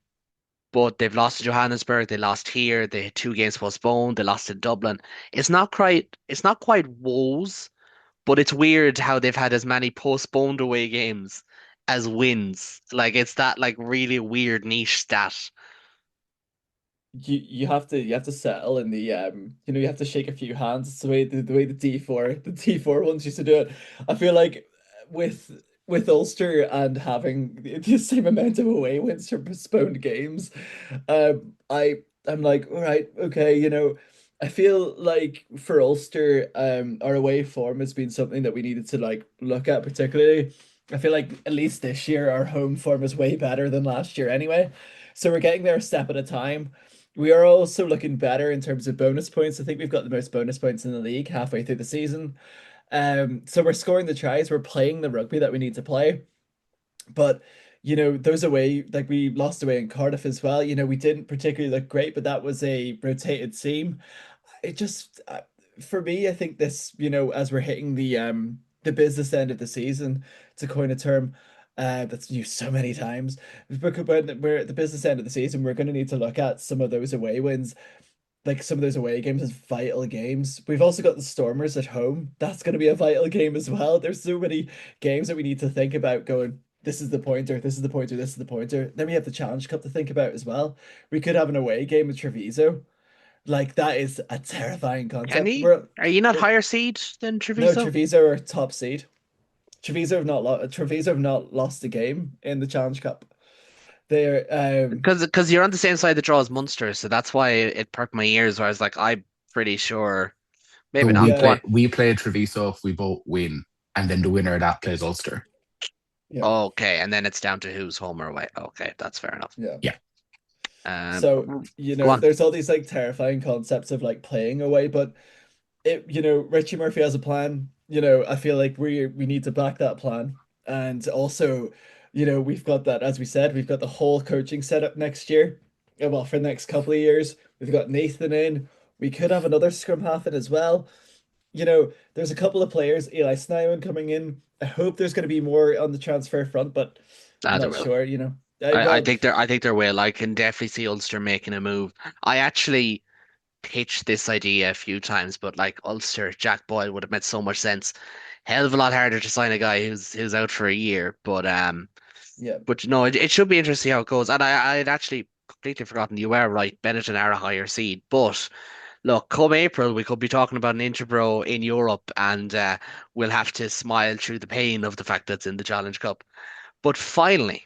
but they've lost to Johannesburg, they lost here, they had two games postponed, they lost to Dublin. It's not quite woes, but it's weird how they've had as many postponed away games as wins. Like it's that like really weird niche stat. You have to settle in the you have to shake a few hands. It's the way the D4 ones used to do it. I feel like with Ulster and having the same amount of away wins for postponed games, I'm like, all right, okay, I feel like for Ulster, our away form has been something that we needed to like look at particularly. I feel like at least this year our home form is way better than last year anyway. So we're getting there a step at a time. We are also looking better in terms of bonus points. I think we've got the most bonus points in the league halfway through the season. So we're scoring the tries, we're playing the rugby that we need to play. But those away, like we lost away in Cardiff as well. We didn't particularly look great, but that was a rotated team. It just for me, I think this, as we're hitting the business end of the season, to coin a term that's used so many times, but when we're at the business end of the season, we're going to need to look at some of those away wins, like some of those away games as vital games. We've also got the Stormers at home. That's going to be a vital game as well. There's so many games that we need to think about going, this is the pointer, this is the pointer, this is the pointer. Then we have the Challenge Cup to think about as well. We could have an away game with Treviso. Like that is a terrifying Can concept. he? Are you not We're higher seed than no, Treviso? Treviso are top seed. Treviso have not lost a game in the Challenge Cup. They're Because you're on the same side of the draw as Munster, so that's why it perked my ears. Where I was like, I'm pretty sure, So maybe we not. Go yeah, play on. we play Treviso if we both win, and then the winner of that plays Ulster. yeah, Okay, and then it's down to who's home or away. Okay, that's fair enough. yeah. Yeah. So, Go on. there's all these like terrifying concepts of like playing away, but Richie Murphy has a plan. I feel like we need to back that plan. And also we've got that, as we said, we've got the whole coaching setup next year. Well, for the next couple of years, we've got Nathan in. We could have another scrum half in as well. There's a couple of players, Eli Snyman coming in. I hope there's going to be more on the transfer front, but I'm There not will. sure. I Well, think there will. I can definitely see Ulster making a move. I actually pitched this idea a few times, but like Ulster, Jack Boyle would have made so much sense. Hell of a lot harder to sign a guy who's out for a year, yeah, but no, it should be interesting how it goes. And I'd actually completely forgotten you were right. Benetton are a higher seed, but look, come April, we could be talking about an Interbro in Europe, and we'll have to smile through the pain of the fact that it's in the Challenge Cup. But finally,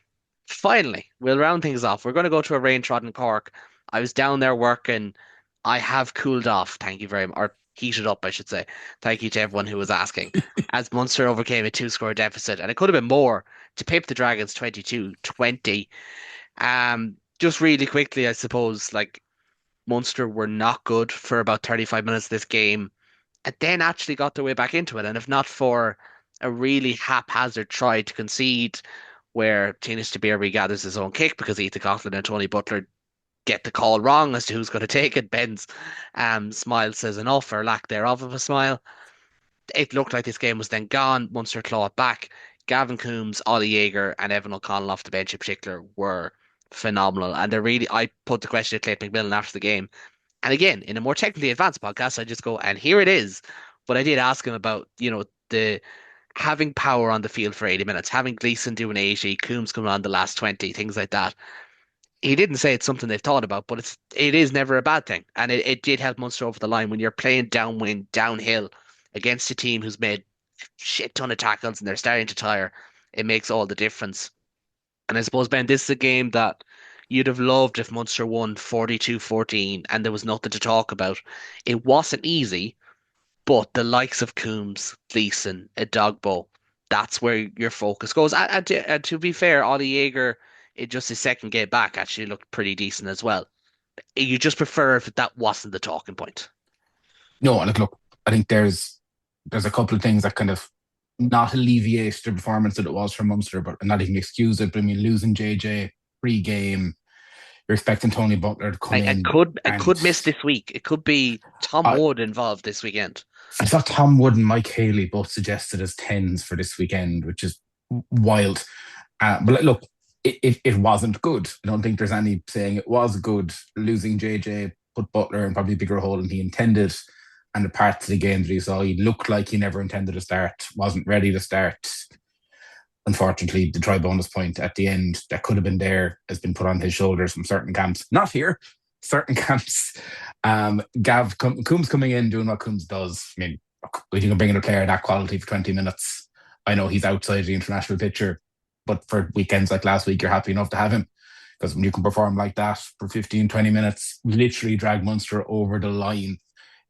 we'll round things off. We're going to go to a rain trodden Cork. I was down there working. I have cooled off. Thank you very much. Or heated up, I should say. Thank you to everyone who was asking. As Munster overcame a two-score deficit, and it could have been more to pip the Dragons 22-20. Just really quickly, I suppose, like Munster were not good for about 35 minutes of this game, and then actually got their way back into it. And if not for a really haphazard try to concede, where Tinis Tabir regathers his own kick because Ethan Coughlin and Tony Butler get the call wrong as to who's going to take it. Ben's smile says enough, or lack thereof of a smile. It looked like this game was then gone. Munster claw it back. Gavin Coombs, Ollie Yeager, and Evan O'Connell off the bench in particular were phenomenal. And I put the question to Clayton McMillan after the game. And again, in a more technically advanced podcast, I just go, and here it is. But I did ask him about, the having power on the field for 80 minutes, having Gleeson doing 80, Coombs coming on the last 20, things like that. He didn't say it's something they've thought about, but it is never a bad thing. And it did help Munster over the line when you're playing downwind, downhill against a team who's made shit ton of tackles and they're starting to tire. It makes all the difference. And I suppose, Ben, this is a game that you'd have loved if Munster won 42-14 and there was nothing to talk about. It wasn't easy, but the likes of Coombs, Gleeson, Edogbo, that's where your focus goes. And to be fair, Ollie Yeager, in just his second game back, actually looked pretty decent as well. You just prefer if that wasn't the talking point. No, and look, I think there's a couple of things that kind of not alleviate the performance that it was from Munster, but not even excuse it. But I mean, losing JJ pre-game, you're expecting Tony Butler to come in. Could miss this week. It could be Tom Wood involved this weekend. I thought Tom Wood and Mike Haley both suggested as 10s for this weekend, which is wild. But look, it wasn't good. I don't think there's any saying it was good. Losing JJ put Butler in probably a bigger hole than he intended. And the parts of the game that he saw, he looked like he never intended to start, wasn't ready to start. Unfortunately, the try bonus point at the end that could have been there has been put on his shoulders from certain camps. Not here, certain camps. Coombs coming in, doing what Coombs does. I mean, if you can bring in a player of that quality for 20 minutes, I know he's outside the international picture, but for weekends like last week, you're happy enough to have him. Because when you can perform like that for 15, 20 minutes, literally drag Munster over the line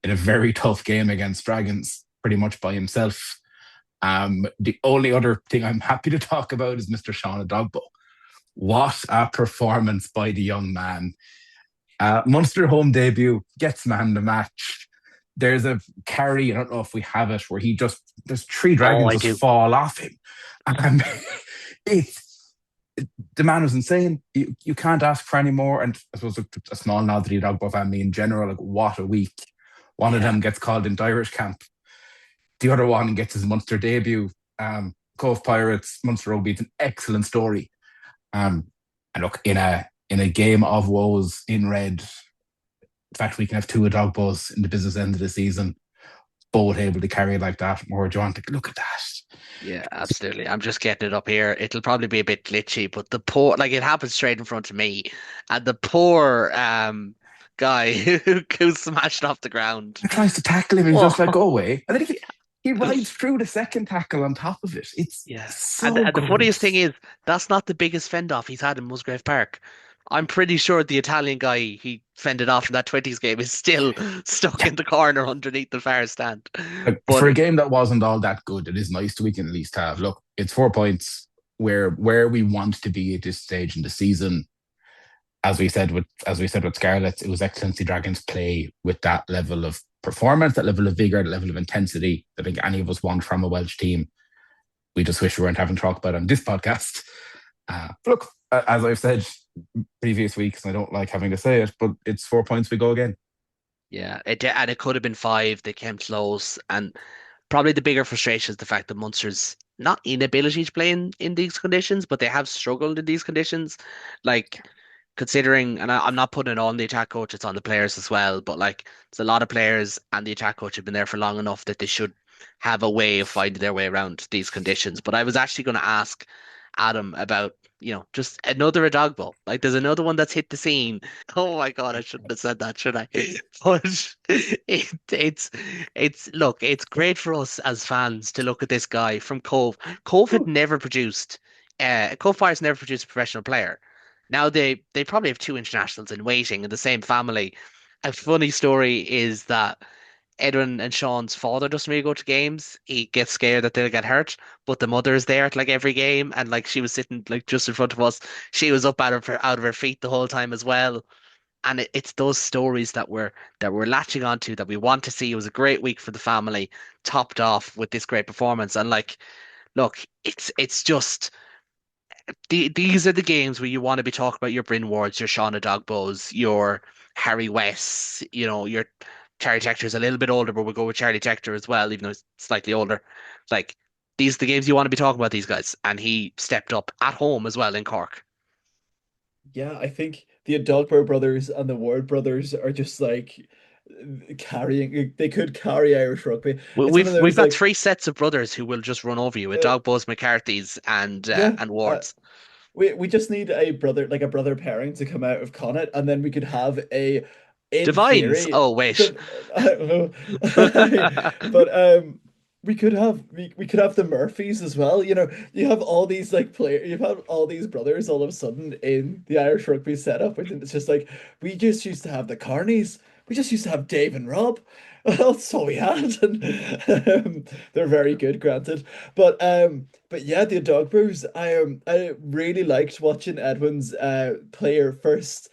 in a very tough game against Dragons, pretty much by himself. The only other thing I'm happy to talk about is Mr. Sean Edogbo. What a performance by the young man. Munster home debut, gets man the match. There's a carry, I don't know if we have it, where there's 3 Dragons just fall off him. The man was insane. You can't ask for any more. And I suppose a small nod to the Edogbo family in general, like what a week. One of them gets called into Irish camp. The other one gets his Munster debut. Cove Pirates, Munster Rugby. It's an excellent story. And look, in a game of woes in red, the fact we can have 2 Edogbos in the business end of the season, both able to carry like that. More do you want to look at that? Yeah, absolutely. I'm just getting it up here. It'll probably be a bit glitchy, but the poor, like it happens straight in front of me, and the poor guy who smashed off the ground. He tries to tackle him and he's just like, go away. And then he rides through the second tackle on top of it. It's so and the funniest thing is, that's not the biggest fend off he's had in Musgrave Park. I'm pretty sure the Italian guy he fended off in that 20s game is still stuck in the corner underneath the far stand. But for a game that wasn't all that good, it is nice that we can at least have, look, it's 4 points where we want to be at this stage in the season. As we said with Scarlets, it was Excellency Dragons play with that level of performance, that level of vigour, that level of intensity that I think any of us want from a Welsh team. We just wish we weren't having to talk about it on this podcast. But look, as I've said previous weeks, and I don't like having to say it, but it's 4 points we go again. Yeah, and it could have been five. They came close, and probably the bigger frustration is the fact that Munster's not inability to play in these conditions, but they have struggled in these conditions. Like considering, and I'm not putting it on the attack coach; it's on the players as well. But like, there's a lot of players, and the attack coach have been there for long enough that they should have a way of finding their way around these conditions. But I was actually going to ask Adam about, just another Adogbo. Like, there's another one that's hit the scene. Oh my God, I shouldn't have said that, should I? But look, it's great for us as fans to look at this guy from Cove. Cove Fire's never produced a professional player. Now they probably have two internationals in waiting in the same family. A funny story is that Edwin and Sean's father doesn't really go to games. He gets scared that they'll get hurt, but the mother is there at like every game, and like she was sitting like just in front of us. She was up out of her feet the whole time as well. And it's those stories that we're latching onto that we want to see. It was a great week for the family, topped off with this great performance. And like, look, it's just these are the games where you want to be talking about your Bryn Wards, your Shauna Dogbos, your Harry West, your Charlie Tector's a little bit older, but we'll go with Charlie Tector as well, even though he's slightly older. Like, these are the games you want to be talking about these guys. And he stepped up at home as well in Cork. Yeah, I think the Adogbo brothers and the Ward brothers are just like carrying. They could carry Irish rugby. It's one of We've those got like, three sets of brothers who will just run over you with uh, Dogbos, McCarthy's, and yeah. Wards. We just need a brother, like a brother pairing, to come out of Connacht, and then we could have in Divines. theory, Oh wait. I don't know, but we could have the Murphys as well. You have all these like you have all these brothers all of a sudden in the Irish rugby setup, and it's just like we just used to have the Carneys. We just used to have Dave and Rob. That's all we had, and they're very good, granted. But yeah, the Dog Brews. I really liked watching Edwin's player first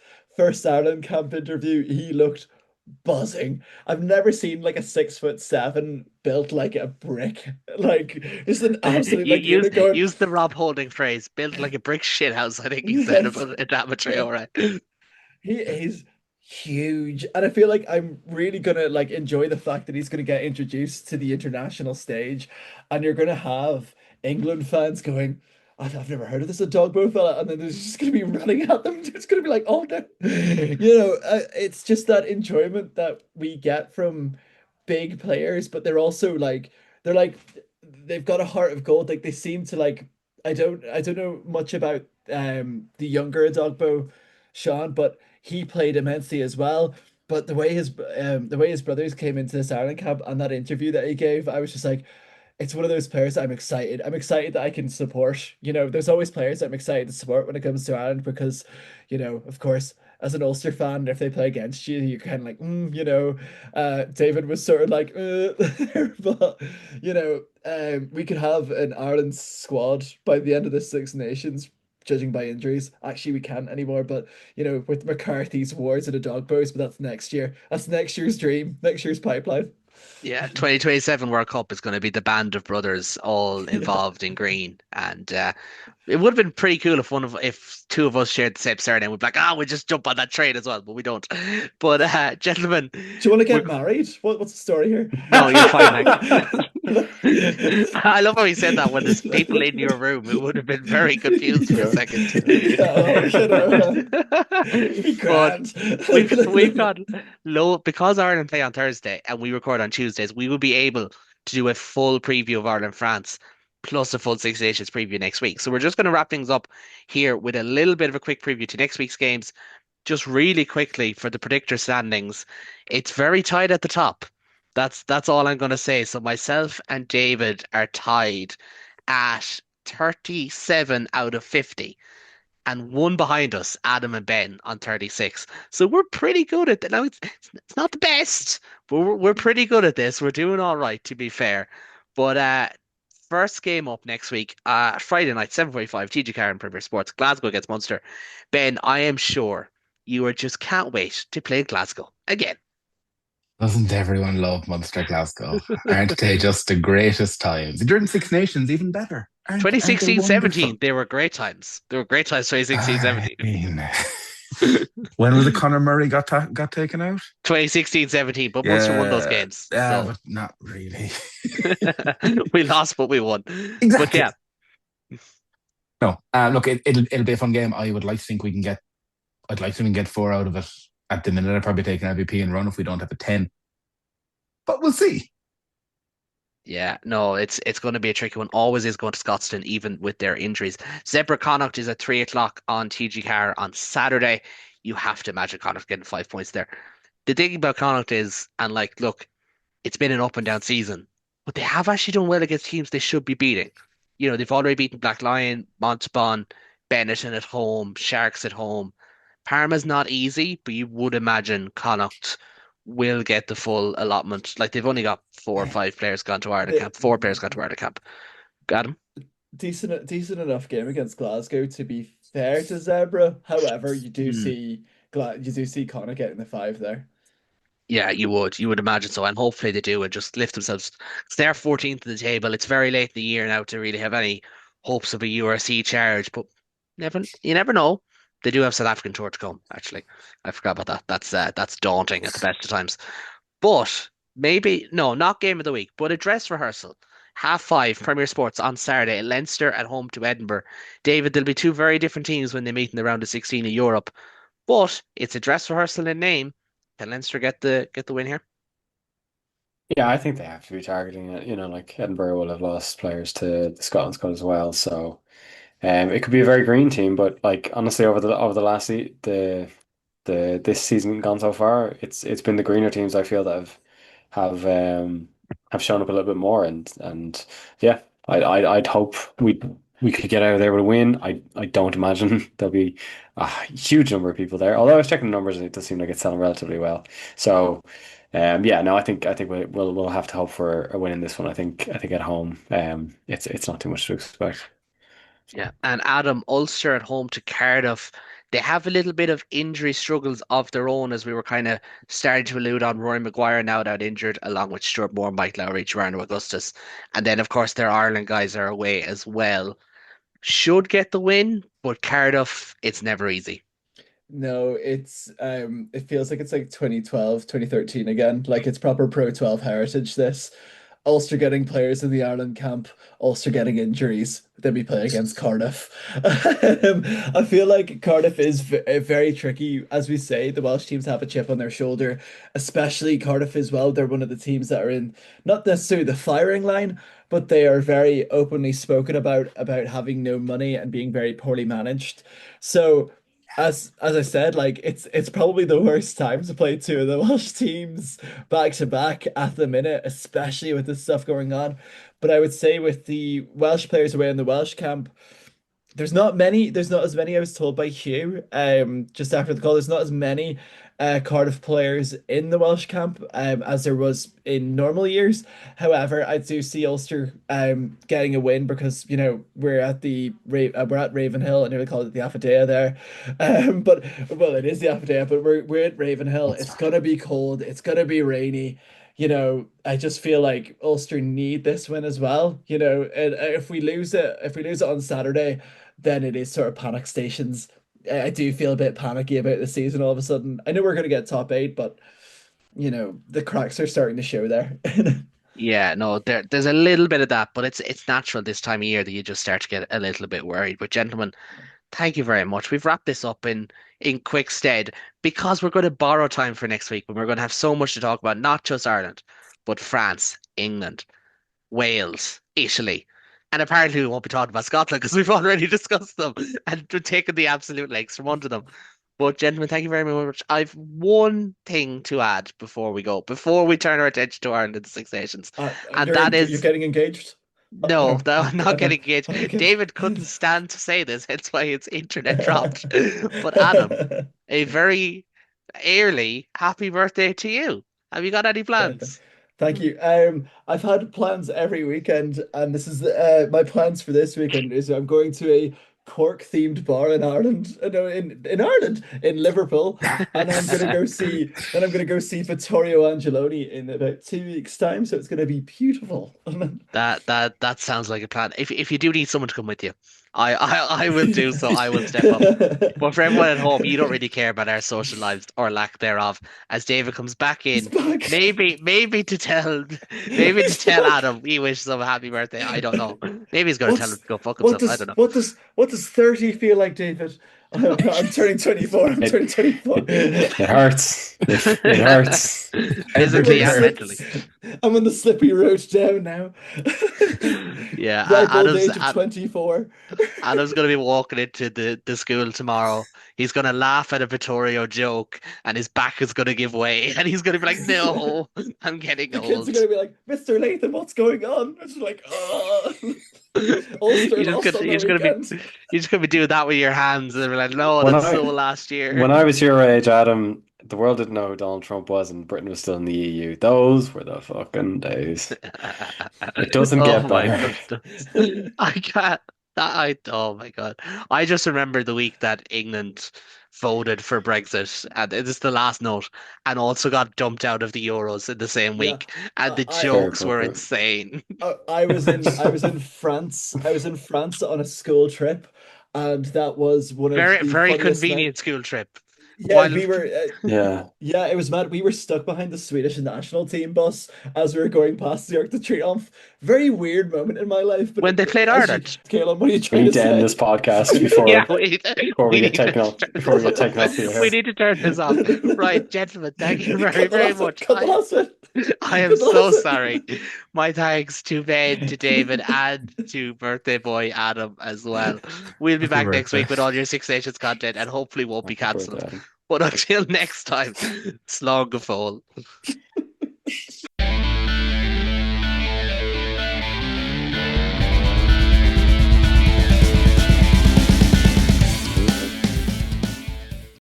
Ireland camp interview. He looked buzzing. I've never seen like a 6'7" built like a brick, like just an absolute You like unicorn. use the Rob Holding phrase, built like a brick shithouse, I think he said Yes. about it at Montreal, right? He is huge, and I feel like I'm really gonna like enjoy the fact that he's gonna get introduced to the international stage, and you're gonna have England fans going, I've never heard of this Adogbo fella," and then there's just gonna be running at them. It's gonna be like, oh no, it's just that enjoyment that we get from big players, but they're like they've got a heart of gold. Like they seem to like. I don't know much about the younger Adogbo, Sean, but he played immensely as well. But the way his brothers came into this Ireland camp and that interview that he gave, I was just like, it's one of those players that I'm excited. I'm excited that I can support. There's always players that I'm excited to support when it comes to Ireland because, of course, as an Ulster fan, if they play against you, you're kind of like, David was sort of like, but we could have an Ireland squad by the end of the Six Nations, judging by injuries. Actually, we can't anymore, but with McCarthy's Wards and the Dogbos, but that's next year. That's next year's dream, next year's pipeline. Yeah, 2027 World Cup is going to be the band of brothers all Yeah. involved in green, and it would have been pretty cool if two of us shared the same surname. We'd be like, we just jump on that train as well, but we don't. But gentlemen, Do you want to we're get married? What's the story here? no, you're fine, Hank. I love how he said that when there's people in your room who would have been very confused for a second. Be But grand. we've got low because Ireland play on Thursday and we record on Tuesdays. We will be able to do a full preview of Ireland France plus a full Six Nations preview next week. So we're just going to wrap things up here with a little bit of a quick preview to next week's games. Just really quickly for the predictor standings, it's very tight at the top. That's all I'm going to say. So myself and David are tied at 37 out of 50 and one behind us, Adam and Ben on 36. So we're pretty good at that. Now it's not the best, but we're pretty good at this. We're doing all right, to be fair. But first game up next week, Friday night, 7:45, TG Car and Premier Sports, Glasgow against Munster. Ben, I am sure you are just can't wait to play Glasgow again. Doesn't everyone love Munster Glasgow? Aren't they just the greatest times? During Six Nations, even better. Aren't they 2016-17, wonderful? they were great times. They were great times I 2016-17. mean, when was it Conor Murray got taken out? 2016-17, but Munster won those Yeah, games. yeah, So but not really. we lost, but we won. But Exactly. yeah, No, look, it'll be a fun game. I would like to think we can get. I'd like to think we can get four out of it. At the minute, I'd probably take an MVP and run if we don't have a 10. But we'll see. yeah, no, it's going to be a tricky one. Always is going to Scotstoun, even with their injuries. Zebra Connacht is at 3 o'clock on TG Car on Saturday. You have to imagine Connacht getting 5 points there. The thing about Connacht is, and like, look, it's been an up and down season, but they have actually done well against teams they should be beating. You know, they've already beaten Black Lion, Montauban, Benetton at home, Sharks at home. Parma's not easy, but you would imagine Connacht will get the full allotment. Like they've only got 4 or 5 players gone to Ireland The camp, 4 players gone to Ireland camp. Got him. decent enough game against Glasgow to be fair to Zebra. However, you do see Connor getting the five there. Yeah, you would imagine so, and hopefully they do and just lift themselves. 'Cause they're 14th in the table. It's very late in the year now to really have any hopes of a URC charge, but you never know. They do have South African tour to come. Actually, I forgot about that. That's daunting at the best of times. But maybe no, not game of the week, but a dress rehearsal. 5:30 Premier Sports on Saturday. Leinster at home to Edinburgh. David, there'll be two very different teams when they meet in the round of 16 of Europe, but it's a dress rehearsal in name. Can Leinster get the win here? Yeah, I think they have to be targeting it. Like Edinburgh will have lost players to the Scotland squad as well, so it could be a very green team. But like honestly, over the last the this season gone so far, it's been the greener teams I feel that have have shown up a little bit more, and yeah, I'd hope we could get out of there with a win. I don't imagine there'll be a huge number of people there. Although I was checking the numbers and it does seem like it's selling relatively well. So yeah, no, I think we'll have to hope for a win in this one. I think at home, it's not too much to expect. Yeah, and Adam, Ulster at home to Cardiff. They have a little bit of injury struggles of their own, as we were kind of starting to allude on. Rory Maguire now out injured, along with Stuart Moore, Mike Lowry, Gerardo Augustus. And then, of course, their Ireland guys are away as well. Should get the win, but Cardiff, it's never easy. No, it feels like it's like 2012, 2013 again. Like it's proper Pro 12 heritage this. Ulster getting players in the Ireland camp, Ulster getting injuries, then we play against Cardiff. I feel like Cardiff is very tricky. As we say, the Welsh teams have a chip on their shoulder, especially Cardiff as well. They're one of the teams that are in not necessarily the firing line, but they are very openly spoken about having no money and being very poorly managed. So as I said, like it's probably the worst time to play two of the Welsh teams back to back at the minute, especially with this stuff going on. But I would say with the Welsh players away in the Welsh camp, there's not as many I was told by Hugh, just after the call, there's not as many Cardiff players in the Welsh camp as there was in normal years. However, I do see Ulster getting a win because we're at Ravenhill. I nearly called it the Affidea there. But well, it is the Affidea, but we're at Ravenhill. That's It's fine. gonna be cold, it's gonna be rainy. I just feel like Ulster need this win as well. And if we lose it on Saturday, then it is sort of panic stations. I do feel a bit panicky about the season all of a sudden. I know we're going to get top eight, but the cracks are starting to show there. Yeah, no, there's a little bit of that, but it's natural this time of year that you just start to get a little bit worried. But gentlemen, thank you very much. We've wrapped this up in quick stead because we're going to borrow time for next week when we're going to have so much to talk about, not just Ireland, but France, England, Wales, Italy. And apparently we won't be talking about Scotland because we've already discussed them and taken the absolute legs from under them. But gentlemen, thank you very much. I've one thing to add before we go, before we turn our attention to Ireland and the Six Nations, and that You're is getting engaged? no, No. no, I'm not No. getting engaged. Okay. David couldn't stand to say this, hence why his internet dropped. But Adam, a very early happy birthday to you. Have you got any plans? Thank you. I've had plans every weekend, and this is my plans for this weekend is I'm going to a Cork themed bar in Ireland. No, in Ireland, in Liverpool, and then I'm gonna go see Vittorio Angeloni in about 2 weeks' time. So it's gonna be beautiful. That sounds like a plan. If you do need someone to come with you, I will do so. I will step up. But for everyone at home, you don't really care about our social lives or lack thereof. As David comes back He's in, back. maybe to He's tell back. Adam we wish him a happy birthday. I don't know. Maybe he's gonna tell him What's to go fuck himself. I don't know. what does 30 feel like, David? I'm turning 24. I'm turning 24. It hurts. It hurts. Physically and I'm mentally. I'm on the slippery road down now. Yeah, Ripe old age of 24. Adam's gonna be walking into the school tomorrow. He's gonna laugh at a Vittorio joke, and his back is gonna give way, and he's gonna be like, "No, I'm getting The kids old." are gonna be like, Mr. Lathan, what's going on? It's like, oh. Ulster lost on the weekend. You're just gonna be doing that with your hands, and be like, "No, When that's I so last year." when I was your age, Adam, the world didn't know who Donald Trump was, and Britain was still in the EU. Those were the fucking days. It doesn't get Oh my better. goodness. I can't. Oh my God. I just remember the week that England voted for Brexit, and it is the last note, and also got dumped out of the Euros in the same Yeah, week, and the I Fair jokes were fucker. insane. I was in France. I was in France on a school trip, and that was one of Very, the very funniest nights. convenient school trip. Yeah, While we were. Yeah. Yeah, it was mad. We were stuck behind the Swedish national team bus as we were going past the Arc de Triomphe. Very weird moment in my life, but when they played as you, Ireland. Caleb, what are you We trying need to to end say? this podcast Yeah, before we we get need to taken off turn before we this get off. taken off the We air. need to turn this off. Right, gentlemen, thank you very, Cut the very last bit. much. Cut the last bit. I am Cut the so last sorry. My thanks to Ben, to David, and to birthday boy Adam as well. We'll be Happy back next birthday. week with all your Six Nations content and hopefully won't be Happy birthday, cancelled. Adam. But until next time, slán go fóill.